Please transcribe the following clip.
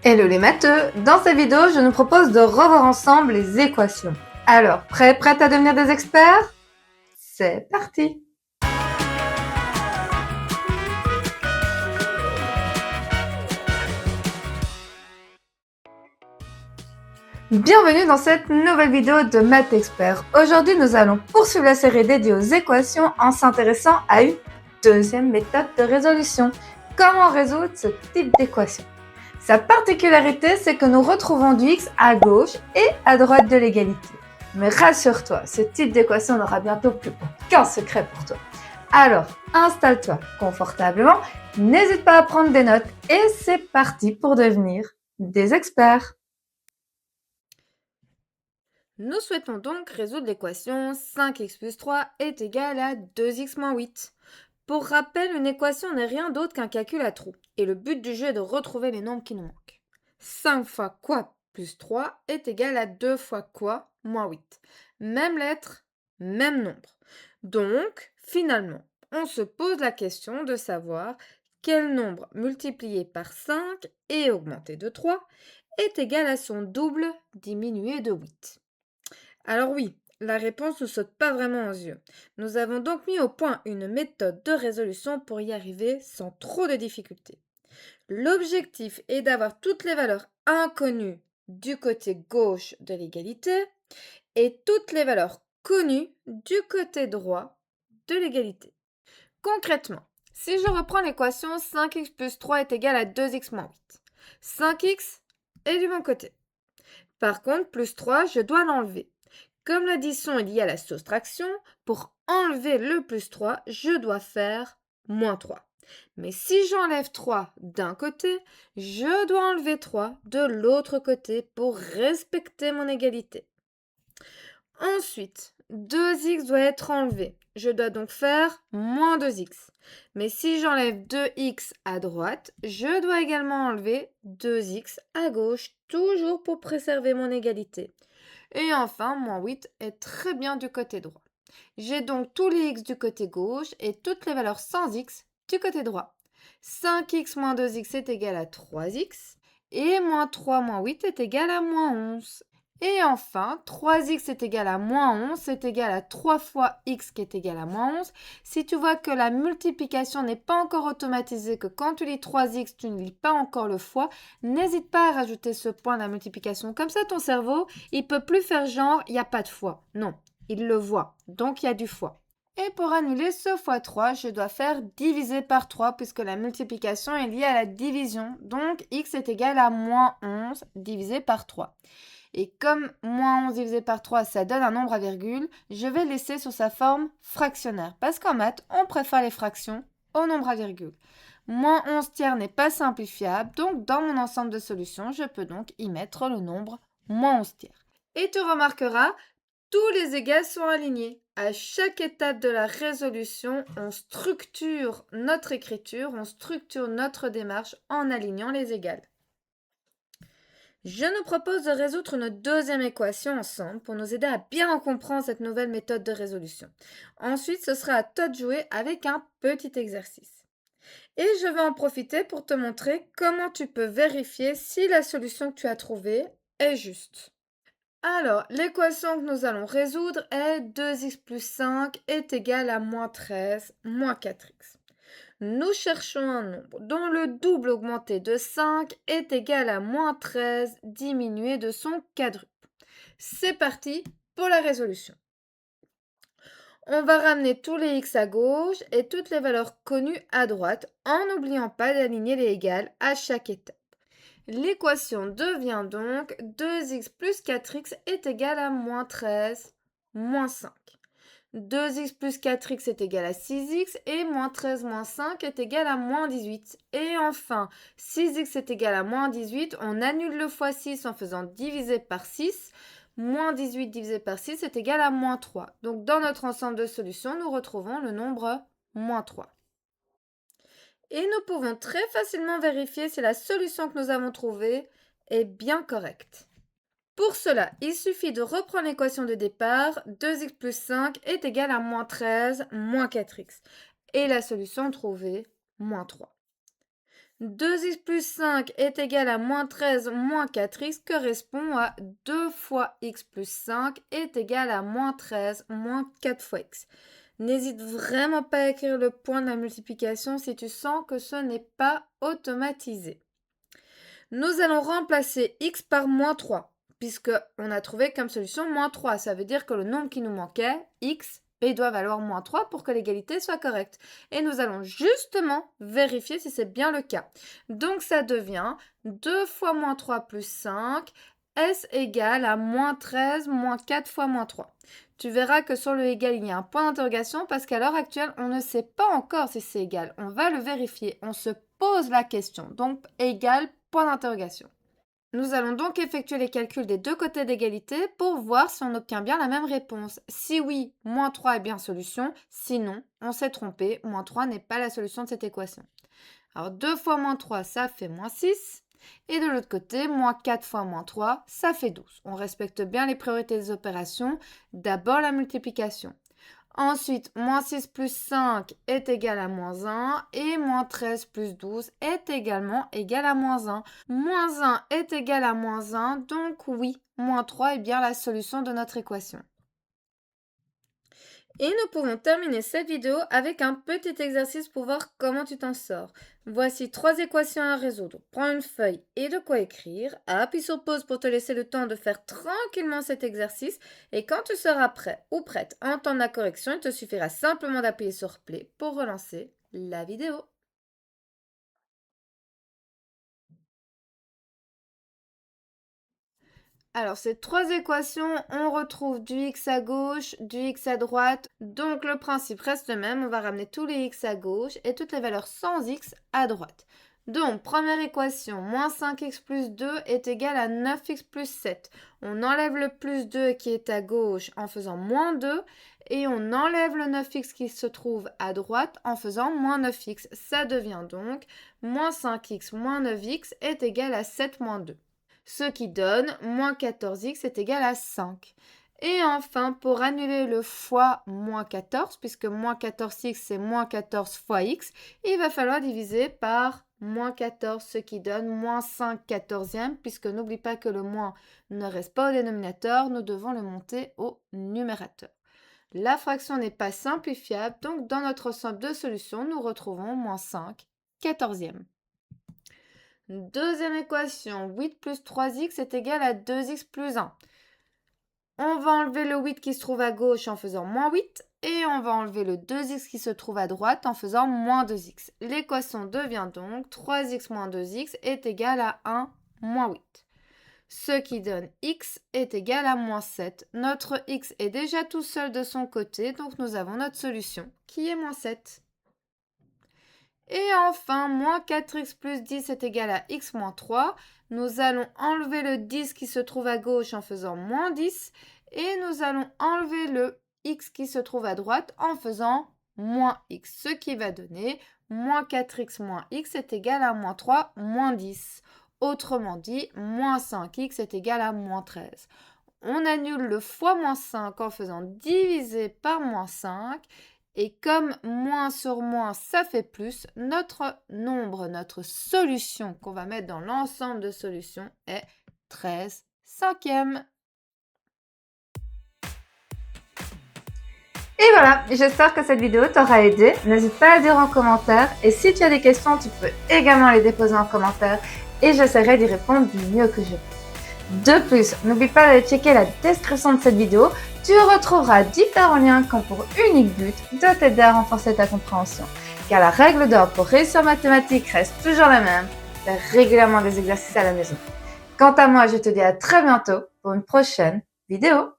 Hello les matheux! Dans cette vidéo, je nous propose de revoir ensemble les équations. Alors, prête à devenir des experts? C'est parti! Bienvenue dans cette nouvelle vidéo de Math Expert. Aujourd'hui, nous allons poursuivre la série dédiée aux équations en s'intéressant à une deuxième méthode de résolution. Comment résoudre ce type d'équation? Sa particularité, c'est que nous retrouvons du x à gauche et à droite de l'égalité. Mais rassure-toi, ce type d'équation n'aura bientôt plus aucun secret pour toi. Alors, installe-toi confortablement, n'hésite pas à prendre des notes et c'est parti pour devenir des experts. Nous souhaitons donc résoudre l'équation 5x plus 3 est égal à 2x moins 8. Pour rappel, une équation n'est rien d'autre qu'un calcul à trous, et le but du jeu est de retrouver les nombres qui nous manquent. 5 fois quoi plus 3 est égal à 2 fois quoi moins 8. Même lettre, même nombre. Donc, finalement, on se pose la question de savoir quel nombre multiplié par 5 et augmenté de 3 est égal à son double diminué de 8. Alors oui, la réponse ne saute pas vraiment aux yeux. Nous avons donc mis au point une méthode de résolution pour y arriver sans trop de difficultés. L'objectif est d'avoir toutes les valeurs inconnues du côté gauche de l'égalité et toutes les valeurs connues du côté droit de l'égalité. Concrètement, si je reprends l'équation 5x plus 3 est égal à 2x moins 8, 5x est du bon côté. Par contre, plus 3, je dois l'enlever. Comme l'addition est liée à la soustraction, pour enlever le plus 3, je dois faire moins 3. Mais si j'enlève 3 d'un côté, je dois enlever 3 de l'autre côté pour respecter mon égalité. Ensuite, 2x doit être enlevé. Je dois donc faire moins 2x. Mais si j'enlève 2x à droite, je dois également enlever 2x à gauche, toujours pour préserver mon égalité. Et enfin, moins 8 est très bien du côté droit. J'ai donc tous les x du côté gauche et toutes les valeurs sans x du côté droit. 5x moins 2x est égal à 3x et moins 3 moins 8 est égal à moins 11. Et enfin, 3x est égal à moins 11, c'est égal à 3 fois x qui est égal à moins 11. Si tu vois que la multiplication n'est pas encore automatisée, que quand tu lis 3x, tu ne lis pas encore le fois, n'hésite pas à rajouter ce point de la multiplication. Comme ça, ton cerveau, il ne peut plus faire genre, il n'y a pas de fois. Non, il le voit, donc il y a du fois. Et pour annuler ce fois 3, je dois faire diviser par 3 puisque la multiplication est liée à la division. Donc x est égal à moins 11 divisé par 3. Et comme moins 11 divisé par 3, ça donne un nombre à virgule, je vais laisser sur sa forme fractionnaire. Parce qu'en maths, on préfère les fractions au nombre à virgule. Moins 11 tiers n'est pas simplifiable, donc dans mon ensemble de solutions, je peux donc y mettre le nombre moins 11 tiers. Et tu remarqueras, tous les égales sont alignés. À chaque étape de la résolution, on structure notre écriture, on structure notre démarche en alignant les égales. Je nous propose de résoudre une deuxième équation ensemble pour nous aider à bien comprendre cette nouvelle méthode de résolution. Ensuite, ce sera à toi de jouer avec un petit exercice. Et je vais en profiter pour te montrer comment tu peux vérifier si la solution que tu as trouvée est juste. Alors, l'équation que nous allons résoudre est 2x plus 5 est égal à moins 13 moins 4x. Nous cherchons un nombre dont le double augmenté de 5 est égal à moins 13 diminué de son quadruple. C'est parti pour la résolution. On va ramener tous les x à gauche et toutes les valeurs connues à droite en n'oubliant pas d'aligner les égales à chaque étape. L'équation devient donc 2x plus 4x est égal à moins 13 moins 5. 2x plus 4x est égal à 6x et moins 13 moins 5 est égal à moins 18. Et enfin, 6x est égal à moins 18, on annule le fois 6 en faisant diviser par 6. Moins 18 divisé par 6 est égal à moins 3. Donc dans notre ensemble de solutions, nous retrouvons le nombre moins 3. Et nous pouvons très facilement vérifier si la solution que nous avons trouvée est bien correcte. Pour cela, il suffit de reprendre l'équation de départ, 2x plus 5 est égal à moins 13 moins 4x. Et la solution trouvée, moins 3. 2x plus 5 est égal à moins 13 moins 4x correspond à 2 fois x plus 5 est égal à moins 13 moins 4 fois x. N'hésite vraiment pas à écrire le point de la multiplication si tu sens que ce n'est pas automatisé. Nous allons remplacer x par moins 3, puisqu'on a trouvé comme solution moins 3. Ça veut dire que le nombre qui nous manquait, x, il doit valoir moins 3 pour que l'égalité soit correcte. Et nous allons justement vérifier si c'est bien le cas. Donc ça devient 2 fois moins 3 plus 5, est égal à moins 13 moins 4 fois moins 3. Tu verras que sur le égal, il y a un point d'interrogation parce qu'à l'heure actuelle, on ne sait pas encore si c'est égal. On va le vérifier. On se pose la question. Donc, égal, point d'interrogation. Nous allons donc effectuer les calculs des deux côtés d'égalité pour voir si on obtient bien la même réponse. Si oui, moins 3 est bien solution. Sinon, on s'est trompé. Moins 3 n'est pas la solution de cette équation. Alors, 2 fois moins 3, ça fait moins 6. Et de l'autre côté, moins 4 fois moins 3, ça fait 12. On respecte bien les priorités des opérations. D'abord la multiplication. Ensuite, moins 6 plus 5 est égal à moins 1 et moins 13 plus 12 est également égal à moins 1. Moins 1 est égal à moins 1, donc oui, moins 3 est bien la solution de notre équation. Et nous pouvons terminer cette vidéo avec un petit exercice pour voir comment tu t'en sors. Voici 3 équations à résoudre. Prends une feuille et de quoi écrire. Appuie sur pause pour te laisser le temps de faire tranquillement cet exercice. Et quand tu seras prêt ou prête à entendre la correction, il te suffira simplement d'appuyer sur play pour relancer la vidéo. Alors, ces 3 équations, on retrouve du x à gauche, du x à droite. Donc, le principe reste le même. On va ramener tous les x à gauche et toutes les valeurs sans x à droite. Donc, première équation, moins 5x plus 2 est égal à 9x plus 7. On enlève le plus 2 qui est à gauche en faisant moins 2 et on enlève le 9x qui se trouve à droite en faisant moins 9x. Ça devient donc moins 5x moins 9x est égal à 7 moins 2. Ce qui donne moins 14x est égal à 5. Et enfin, pour annuler le fois moins 14, puisque moins 14x c'est moins 14 fois x, il va falloir diviser par moins 14, ce qui donne moins 5 quatorzièmes, puisque n'oublie pas que le moins ne reste pas au dénominateur, nous devons le monter au numérateur. La fraction n'est pas simplifiable, donc dans notre ensemble de solutions, nous retrouvons moins 5 quatorzièmes. Deuxième équation, 8 plus 3x est égal à 2x plus 1. On va enlever le 8 qui se trouve à gauche en faisant moins 8 et on va enlever le 2x qui se trouve à droite en faisant moins 2x. L'équation devient donc 3x moins 2x est égal à 1 moins 8. Ce qui donne x est égal à moins 7. Notre x est déjà tout seul de son côté, donc nous avons notre solution qui est moins 7. Et enfin, moins 4x plus 10 est égal à x moins 3. Nous allons enlever le 10 qui se trouve à gauche en faisant moins 10. Et nous allons enlever le x qui se trouve à droite en faisant moins x. Ce qui va donner moins 4x moins x est égal à moins 3 moins 10. Autrement dit, moins 5x est égal à moins 13. On annule le fois moins 5 en faisant diviser par moins 5. Et comme moins sur moins, ça fait plus, notre nombre, notre solution qu'on va mettre dans l'ensemble de solutions est 13 cinquièmes. Et voilà, j'espère que cette vidéo t'aura aidé. N'hésite pas à le dire en commentaire. Et si tu as des questions, tu peux également les déposer en commentaire. Et j'essaierai d'y répondre du mieux que je peux. De plus, n'oublie pas d'aller checker la description de cette vidéo. Tu retrouveras différents liens qui ont pour unique but de t'aider à renforcer ta compréhension. Car la règle d'or pour réussir en mathématiques reste toujours la même, faire régulièrement des exercices à la maison. Quant à moi, je te dis à très bientôt pour une prochaine vidéo.